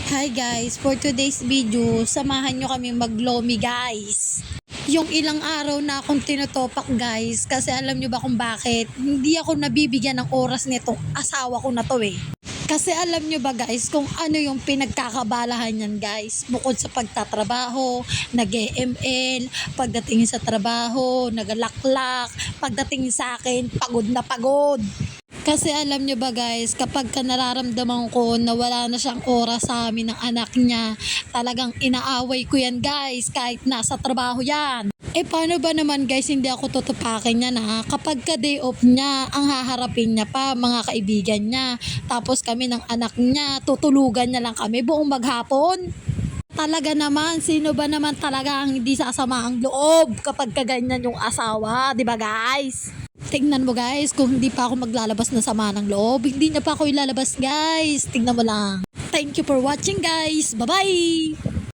Hi guys, for today's video, samahan nyo kami maglomi guys. Yung ilang araw na akong tinutopak guys, kasi alam nyo ba kung bakit? Hindi ako nabibigyan ng oras nitong asawa ko na to eh. Kasi alam nyo ba guys kung ano yung pinagkakabalahan niyan guys? Bukod sa pagtatrabaho, nag-ML, pagdating sa trabaho, nagalaklak, pagdating sa akin, pagod na pagod. Kasi alam nyo ba guys, kapag ka nararamdaman ko na wala na siyang oras sa amin ng anak niya, talagang inaaway ko yan guys, kahit nasa trabaho yan. Paano ba naman guys, hindi ako tutupakin niya na kapag ka day off niya, ang haharapin niya pa mga kaibigan niya. Tapos kami ng anak niya, tutulugan niya lang kami buong maghapon. Talaga naman, sino ba naman talaga ang hindi sasama ang loob kapag kaganyan yung asawa, di ba guys? Tingnan mo guys, kung hindi pa ako maglalabas ng sama ng loob, hindi na pa ako ilalabas guys. Tingnan mo lang. Thank you for watching guys. Bye-bye!